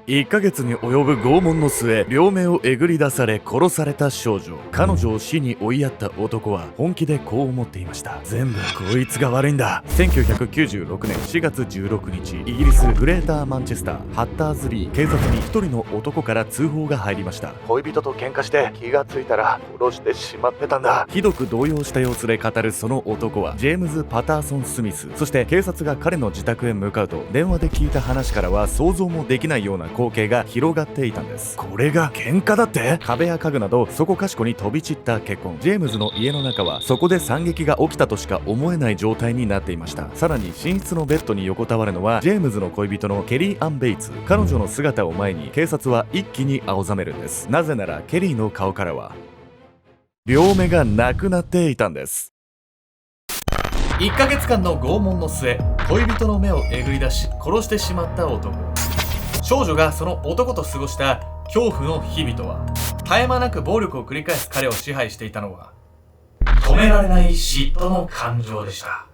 1ヶ月に及ぶ拷問の末、両目をえぐり出され殺された少女。彼女を死に追いやった男は本気でこう思っていました。全部こいつが悪いんだ。1996年4月16日、イギリスグレーターマンチェスターハッターズリー、警察に一人の男から通報が入りました。恋人と喧嘩して気がついたら殺してしまってたんだ。ひどく動揺した様子で語るその男はジェームズ・パターソン・スミス。そして警察が彼の自宅へ向かうと、電話で聞いた話からは想像もできないような光景が広がっていたんです。これが喧嘩だって。壁や家具などそこかしこに飛び散った血痕。ジェームズの家の中はそこで惨劇が起きたとしか思えない状態になっていました。さらに寝室のベッドに横たわるのはジェームズの恋人のケリー・アン・ベイツ。彼女の姿を前に警察は一気に青ざめるんです。なぜならケリーの顔からは両目がなくなっていたんです。1ヶ月間の拷問の末、恋人の目をえぐり出し殺してしまった男。少女がその男と過ごした恐怖の日々とは。絶え間なく暴力を繰り返す彼を支配していたのは止められない嫉妬の感情でした。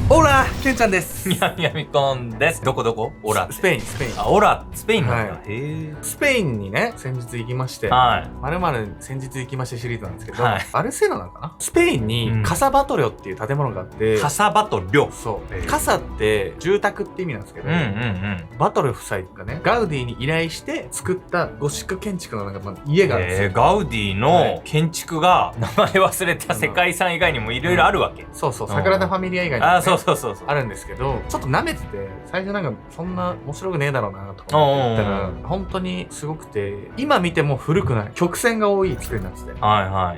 オラ、ケンちゃんです。やみこんです。どこオラ。スペイン。あ、オラ、スペインなんだ。はい、へえ。スペインにね、先日行きまして、はい。まるまる先日行きましてシリーズなんですけど、はい、バルセロナかな、スペインにカサバトリョっていう建物があって、カサバトリョ。そう。カサって住宅って意味なんですけど、バトル夫妻がね、ガウディに依頼して作ったゴシック建築のなんか家があるんですよ。ガウディの建築が、名前忘れた世界遺産以外にもいろいろあるわけ。そうそう、サグラダ・ファミリア以外にも、ね、そうあるんですけど、ちょっと舐めてて、最初なんかそんな面白くねえだろうなとか思って言ったら、本当にすごくて、今見ても古くない、曲線が多い作りになってて、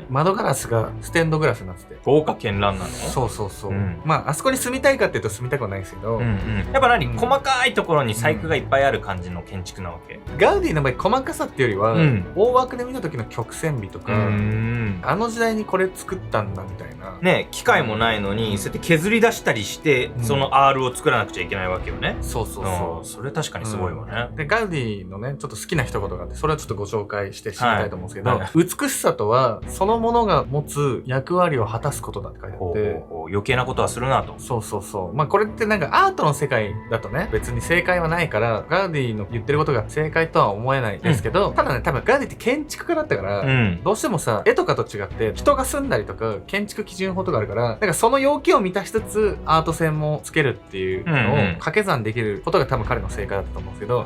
窓ガラスがステンドグラスになってて、豪華絢爛なの。そう、まああそこに住みたいかっていうと住みたくはないんですけど、やっぱ細かいところに細工がいっぱいある感じの建築なわけ。ガウディの場合細かさっていうよりは、大枠で見た時の曲線美とか、あの時代にこれ作ったんだみたいなね、機械もないのにそうやって削り出したりして、その R を作らなくちゃいけないわけよね。そう、それ確かにすごいわね。でガウディのねちょっと好きな一言があって、それはちょっとご紹介して知りたいと思うんですけど、美しさとはそのものが持つ役割を果たすことだって書いてあって、余計なことはするなと。そう、まあこれってなんかアートの世界だとね、別に正解はないから、ガウディの言ってることが正解とは思えないですけど、ただね、多分ガウディって建築家だったから、どうしてもさ、絵とかと違って人が住んだりとか建築基準法とかあるから、なんかその要件を満たしつつアート線もつけるっていうのを掛け算できることが多分彼の正解だったと思うんですけど、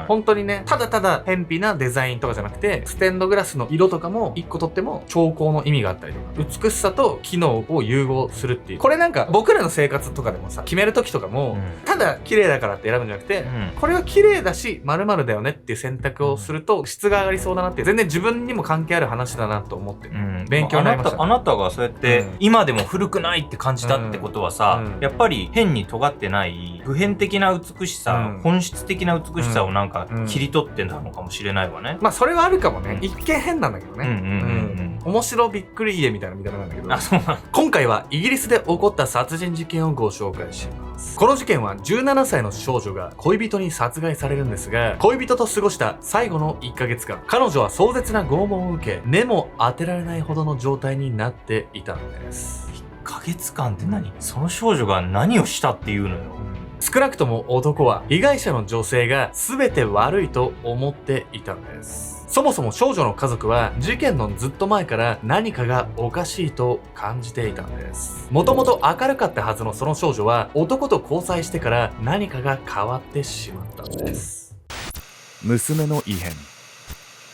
本当にね、ただただ偏僻なデザインとかじゃなくて、ステンドグラスの色とかも一個とっても調光の意味があったりとか、美しさと機能を融合するっていう、これなんか僕らの生活とかでもさ、決める時とかも、ただ綺麗だからって選ぶんじゃなくて、これは綺麗だし〇〇だよねっていう選択をすると質が上がりそうだなっていう、全然自分にも関係ある話だなと思って、勉強になりました。あなたがそうやって今でも古くないって感じたってことはさ、やっぱり変に尖ってない普遍的な美しさ、本質的な美しさをなんか切り取ってたのかもしれないわね。まあそれはあるかもね。一見変なんだけどね。面白びっくり家みたいな見た目なんだけど、今回はイギリスで起こった殺人事件をご紹介します。この事件は17歳の少女が恋人に殺害されるんですが、恋人と過ごした最後の1ヶ月間、彼女は壮絶な拷問を受け、目も当てられないほどの状態になっていたんです。1ヶ月間って何？その少女が何をしたっていうのよ。少なくとも男は被害者の女性が全て悪いと思っていたんです。そもそも少女の家族は事件のずっと前から何かがおかしいと感じていたんです。もともと明るかったはずのその少女は男と交際してから何かが変わってしまったんです。娘の異変。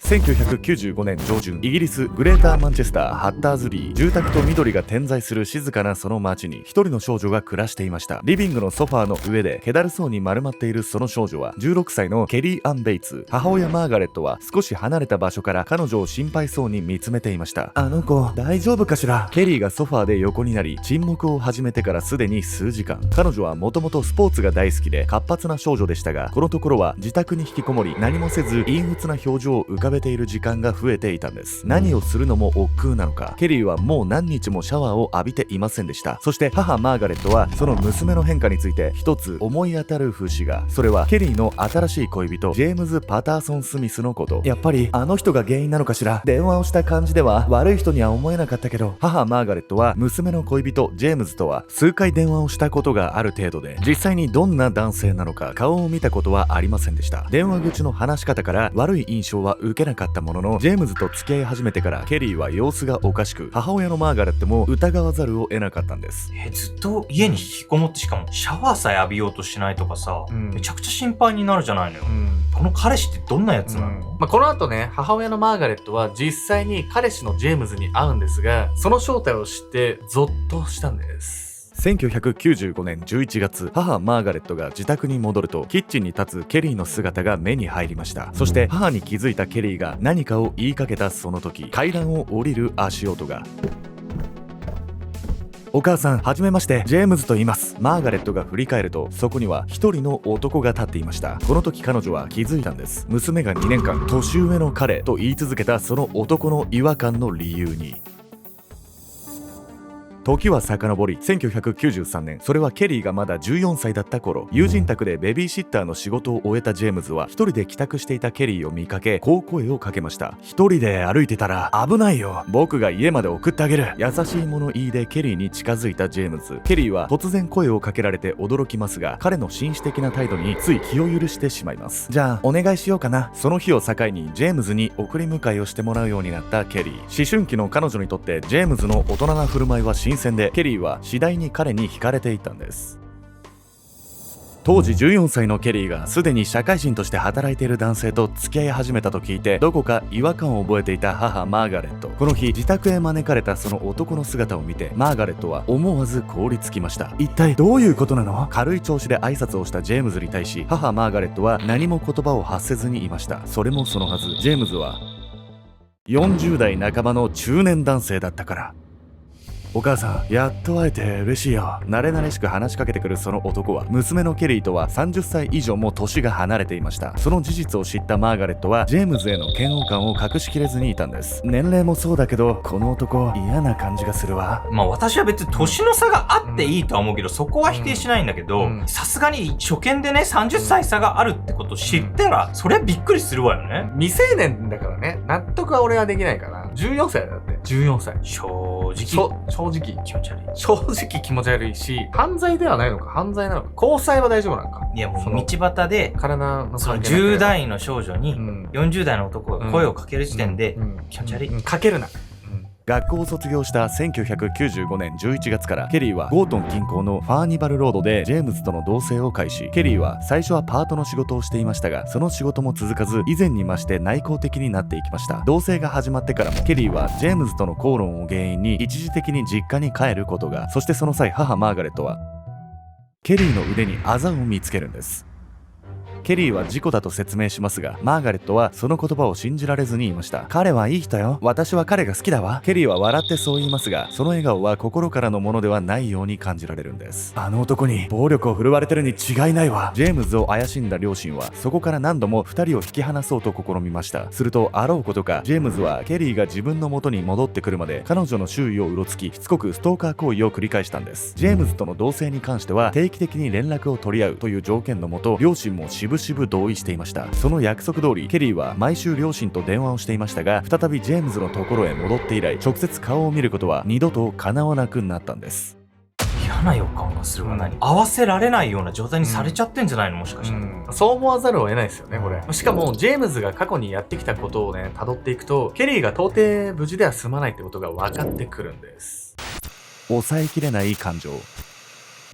1995年上旬、イギリスグレーターマンチェスターハッターズリー、住宅と緑が点在する静かなその街に一人の少女が暮らしていました。リビングのソファーの上で気だるそうに丸まっているその少女は16歳のケリー・アン・ベイツ。母親マーガレットは少し離れた場所から彼女を心配そうに見つめていました。あの子大丈夫かしら。ケリーがソファーで横になり沈黙を始めてからすでに数時間。彼女はもともとスポーツが大好きで活発な少女でしたが、このところは自宅に引きこもり何もせず陰鬱な表情を浮かべべている時間が増えていたんです。何をするのも億劫なのか、ケリーはもう何日もシャワーを浴びていませんでした。そして母マーガレットはその娘の変化について一つ思い当たる節が、それはケリーの新しい恋人ジェームズ・パターソン・スミスのこと。やっぱりあの人が原因なのかしら。電話をした感じでは悪い人には思えなかったけど、母マーガレットは娘の恋人ジェームズとは数回電話をしたことがある程度で、実際にどんな男性なのか顔を見たことはありませんでした。電話口の話し方から悪い印象は受けなかったものの、ジェームズと付き合い始めてからケリーは様子がおかしく、母親のマーガレットも疑わざるを得なかったんです。ずっと家に引きこもって、しかもシャワーさえ浴びようとしないとかさ、めちゃくちゃ心配になるじゃないのよ。この彼氏ってどんなやつなの？この後ね、母親のマーガレットは実際に彼氏のジェームズに会うんですが、その正体を知ってゾッとしたんです。1995年11月、母マーガレットが自宅に戻ると、キッチンに立つケリーの姿が目に入りました。そして母に気づいたケリーが何かを言いかけたその時、階段を降りる足音が。お母さん、はじめまして、ジェームズと言います。マーガレットが振り返ると、そこには一人の男が立っていました。この時彼女は気づいたんです。娘が2年間年上の彼と言い続けたその男の違和感の理由に。時は遡り1993年、それはケリーがまだ14歳だった頃、友人宅でベビーシッターの仕事を終えたジェームズは一人で帰宅していたケリーを見かけ、こう声をかけました。一人で歩いてたら危ないよ、僕が家まで送ってあげる。優しい物言いでケリーに近づいたジェームズ。ケリーは突然声をかけられて驚きますが、彼の紳士的な態度につい気を許してしまいます。じゃあお願いしようかな。その日を境にジェームズに送り迎えをしてもらうようになったケリー。思春期の彼女にとってジェームズの大人な振る舞いは新鮮で、ケリーは次第に彼に惹かれていったんです。当時14歳のケリーがすでに社会人として働いている男性と付き合い始めたと聞いて、どこか違和感を覚えていた母マーガレット。この日自宅へ招かれたその男の姿を見て、マーガレットは思わず凍りつきました。一体どういうことなの？軽い調子で挨拶をしたジェームズに対し、母マーガレットは何も言葉を発せずにいました。それもそのはず、ジェームズは40代半ばの中年男性だったから。お母さん、やっと会えて嬉しいよ。慣れ慣れしく話しかけてくるその男は、娘のケリーとは30歳以上も年が離れていました。その事実を知ったマーガレットはジェームズへの嫌悪感を隠しきれずにいたんです。年齢もそうだけど、この男嫌な感じがするわ。私は別に年の差があっていいとは思うけど、そこは否定しないんだけど、さすがに初見でね、30歳差があるってことを知ったら、そりゃびっくりするわよね。未成年だからね、納得は俺はできないかな。14歳だって。14歳。正直気持ち悪い。正直気持ち悪いし、犯罪ではないのか、犯罪なのか、交際は大丈夫なのか。いやもう道端で、体のその10代の少女に40代の男が声をかける時点で、気持ち悪い。かけるな。学校を卒業した1995年11月からケリーはゴートン近郊のファーニバルロードでジェームズとの同棲を開始。ケリーは最初はパートの仕事をしていましたが、その仕事も続かず、以前に増して内向的になっていきました。同棲が始まってからもケリーはジェームズとの口論を原因に一時的に実家に帰ることが。そしてその際、母マーガレットはケリーの腕にあざを見つけるんです。ケリーは事故だと説明しますが、マーガレットはその言葉を信じられずにいました。彼はいい人よ。私は彼が好きだわ。ケリーは笑ってそう言いますが、その笑顔は心からのものではないように感じられるんです。あの男に暴力を振るわれてるに違いないわ。ジェームズを怪しんだ両親はそこから何度も2人を引き離そうと試みました。するとあろうことか、ジェームズはケリーが自分の元に戻ってくるまで彼女の周囲をうろつき、しつこくストーカー行為を繰り返したんです。ジェームズとの同棲に関しては定期的に連絡を取り合うという条件のもと、両親もしぶしぶ同意していました。その約束通りケリーは毎週両親と電話をしていましたが、再びジェームズのところへ戻って以来、直接顔を見ることは二度と叶わなくなったんです。嫌な予感がするわ。合わせられないような状態にされちゃってんじゃないの、もしかしたら。そう思わざるを得ないですよね、これ。しかもジェームズが過去にやってきたことをね、辿っていくと、ケリーが到底無事では済まないってことが分かってくるんです。抑えきれない感情。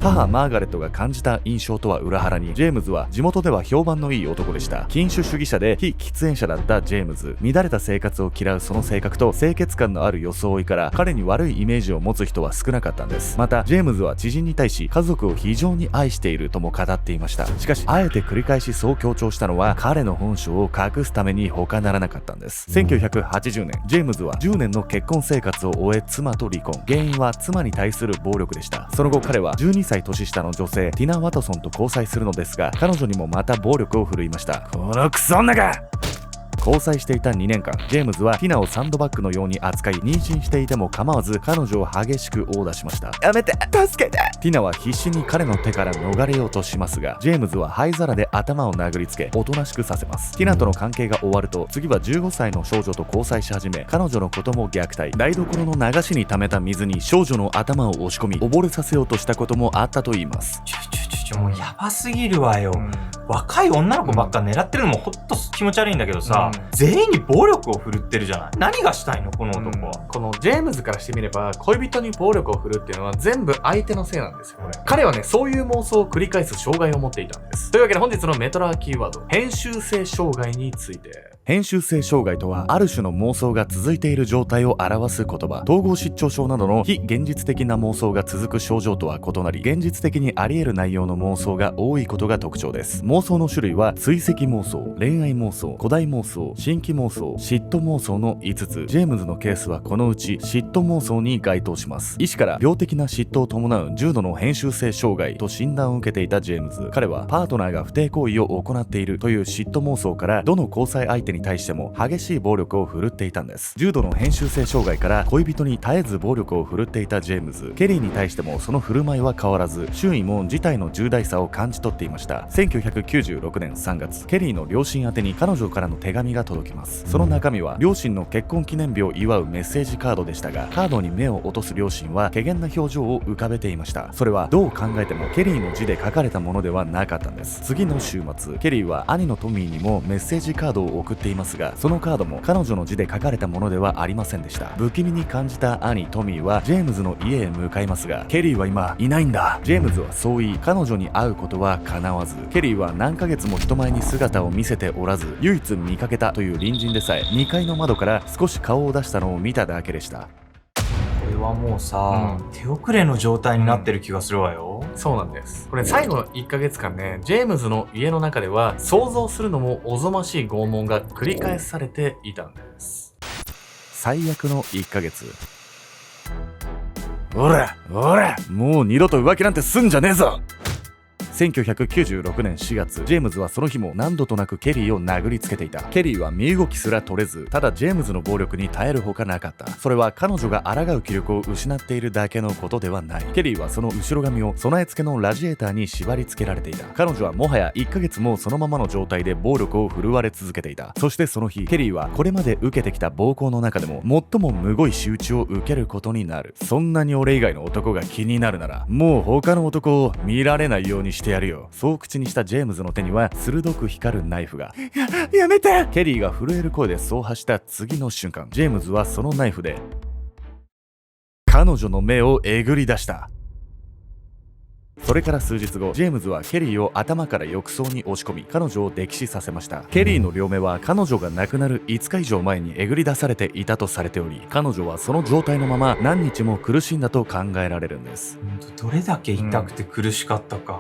母マーガレットが感じた印象とは裏腹に、ジェームズは地元では評判のいい男でした。禁酒主義者で非喫煙者だったジェームズ。乱れた生活を嫌うその性格と清潔感のある装いから、彼に悪いイメージを持つ人は少なかったんです。またジェームズは知人に対し家族を非常に愛しているとも語っていました。しかしあえて繰り返しそう強調したのは、彼の本性を隠すために他ならなかったんです。1980年、ジェームズは10年の結婚生活を終え妻と離婚。原因は妻に対する暴力でした。その後彼は12歳年下の女性ティナ・ワトソンと交際するのですが、彼女にもまた暴力を振るいました。このクソ女が交際していた2年間、ジェームズはティナをサンドバッグのように扱い、妊娠していても構わず彼女を激しく殴打しました。やめて、助けて。ティナは必死に彼の手から逃れようとしますが、ジェームズは灰皿で頭を殴りつけ、おとなしくさせます。ティナとの関係が終わると、次は15歳の少女と交際し始め、彼女のことも虐待。台所の流しに溜めた水に少女の頭を押し込み、溺れさせようとしたこともあったといいます。もうやばすぎるわよ。若い女の子ばっか狙ってるのもほっと気持ち悪いんだけどさ、全員に暴力を振るってるじゃない。何がしたいのこの男は。このジェームズからしてみれば、恋人に暴力を振るっていうのは全部相手のせいなんですよ、これ。彼はね、そういう妄想を繰り返す障害を持っていたんです。というわけで本日のメトラーキーワード、編集性障害について。編集性障害とは、ある種の妄想が続いている状態を表す言葉。統合失調症などの非現実的な妄想が続く症状とは異なり、現実的にあり得る内容の妄想が多いことが特徴です。妄想の種類は追跡妄想、恋愛妄想、古代妄想、新規妄想、嫉妬妄想の5つ。ジェームズのケースはこのうち嫉妬妄想に該当します。医師から病的な嫉妬を伴う重度の編集性障害と診断を受けていたジェームズ。彼はパートナーが不貞行為を行っているという嫉妬妄想から、どの交際相手に対しても激しい暴力を振るっていたんです。重度の編集性障害から恋人に絶えず暴力を振るっていたジェームズ。ケリーに対してもその振る舞いは変わらず、周囲も事態の重大さを感じ取っていました。1996年3月、ケリーの両親宛てに彼女からの手紙が届きます。その中身は両親の結婚記念日を祝うメッセージカードでしたが、カードに目を落とす両親は怪げな表情を浮かべていました。それはどう考えてもケリーの字で書かれたものではなかったんです。次の週末、ケリーは兄のトミーにもメッセージカードを送っていますが、そのカードも彼女の字で書かれたものではありませんでした。不気味に感じた兄トミーはジェームズの家へ向かいますが、ケリーは今いないんだ。ジェームズはそう言い、彼女に会うことは叶わず、ケリーは何ヶ月も人前に姿を見せておらず、唯一見かけたという隣人でさえ2階の窓から少し顔を出したのを見ただけでした。これはもうさ、手遅れの状態になってる気がするわよ。そうなんです。これ最後の1ヶ月間ね、ジェームズの家の中では想像するのもおぞましい拷問が繰り返されていたんです。最悪の1ヶ月。おらもう二度と浮気なんてすんじゃねえぞ。1996年4月、ジェームズはその日も何度となくケリーを殴りつけていた。ケリーは身動きすら取れず、ただジェームズの暴力に耐えるほかなかった。それは彼女が抗う気力を失っているだけのことではない。ケリーはその後ろ髪を備え付けのラジエーターに縛り付けられていた。彼女はもはや1ヶ月もそのままの状態で暴力を振るわれ続けていた。そしてその日、ケリーはこれまで受けてきた暴行の中でも最もむごい仕打ちを受けることになる。そんなに俺以外の男が気になるなら、もう他の男を見られないようにしてやるよ。そう口にしたジェームズの手には鋭く光るナイフが。やめて。ケリーが震える声でそう発した次の瞬間、ジェームズはそのナイフで彼女の目をえぐり出した。それから数日後、ジェームズはケリーを頭から浴槽に押し込み、彼女を溺死させました。ケリーの両目は彼女が亡くなる5日以上前にえぐり出されていたとされており、彼女はその状態のまま何日も苦しんだと考えられるんです。どれだけ痛くて苦しかったか、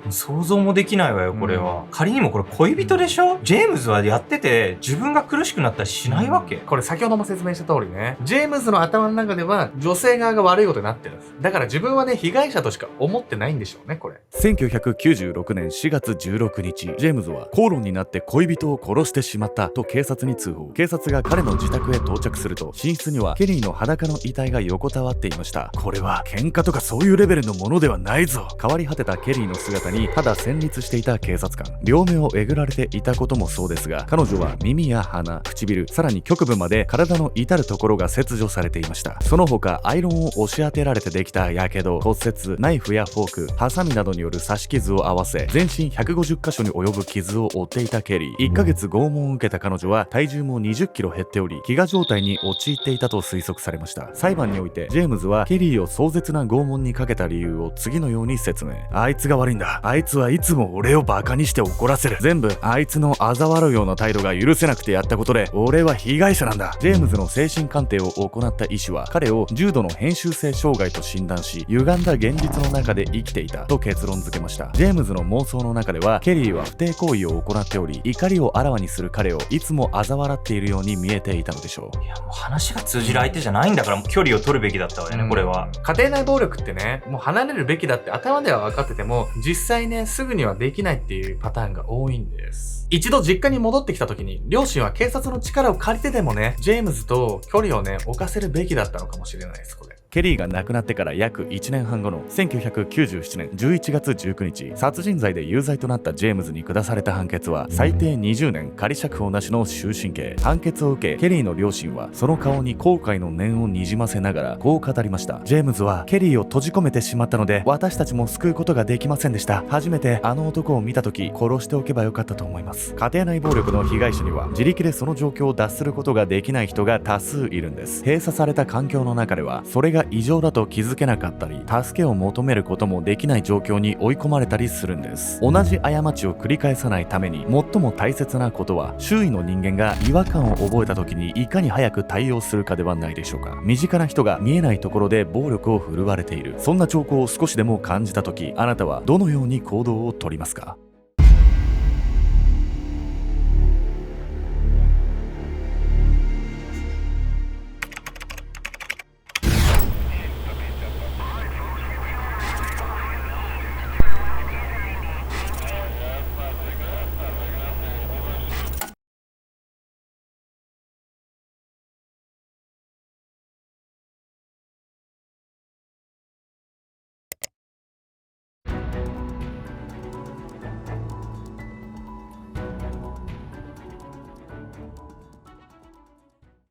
想像もできないわよこれは。仮にもこれ恋人でしょ。ジェームズはやってて自分が苦しくなったりしないわけ。これ先ほども説明した通りね、ジェームズの頭の中では女性側が悪いことになってるんです。だから自分はね、被害者としか思ってないんでしょうね、これ。1996年4月16日、ジェームズは口論になって恋人を殺してしまったと警察に通報。警察が彼の自宅へ到着すると、寝室にはケリーの裸の遺体が横たわっていました。これは喧嘩とかそういうレベルのものではないぞ。変わり果てたケリーの姿にただ戦慄していた警察官。両目をえぐられていたこともそうですが、彼女は耳や鼻、唇、さらに局部まで体の至るところが切除されていました。その他アイロンを押し当てられてできたやけど、骨折、ナイフやフォーク、ハサミなどによる刺し傷を合わせ、全身150箇所に及ぶ傷を負っていたケリー。1ヶ月拷問を受けた彼女は体重も20キロ減っており、飢餓状態に陥っていたと推測されました。裁判においてジェームズはケリーを壮絶な拷問にかけた理由を次のように説明。あいつが悪いんだ。あいつはいつも俺をバカにして怒らせる。全部あいつの嘲笑うような態度が許せなくてやったことで、俺は被害者なんだ。ジェームズの精神鑑定を行った医師は彼を重度の編集性障害と診断し、歪んだ現実の中で生ききていたと結論付けました。ジェームズの妄想の中ではケリーは不貞行為を行っており、怒りをあらわにする彼をいつも嘲笑っているように見えていたのでしょう。いやもう話が通じる相手じゃないんだから、もう距離を取るべきだったわよね、これは。家庭内暴力ってね、もう離れるべきだって頭では分かってても、実際ね、すぐにはできないっていうパターンが多いんです。一度実家に戻ってきた時に、両親は警察の力を借りてでもね、ジェームズと距離をね、置かせるべきだったのかもしれないです、これ。ケリーが亡くなってから約1年半後の1997年11月19日、殺人罪で有罪となったジェームズに下された判決は最低20年仮釈放なしの終身刑。判決を受け、ケリーの両親はその顔に後悔の念をにじませながらこう語りました。ジェームズはケリーを閉じ込めてしまったので、私たちも救うことができませんでした。初めてあの男を見た時、殺しておけばよかったと思います。家庭内暴力の被害者には自力でその状況を脱することができない人が多数いるんです。閉鎖された環境の中ではそれが異常だと気づけなかったり、助けを求めることもできない状況に追い込まれたりするんです。同じ過ちを繰り返さないために最も大切なことは、周囲の人間が違和感を覚えた時にいかに早く対応するかではないでしょうか。身近な人が見えないところで暴力を振るわれている、そんな兆候を少しでも感じた時、あなたはどのように行動をとりますか？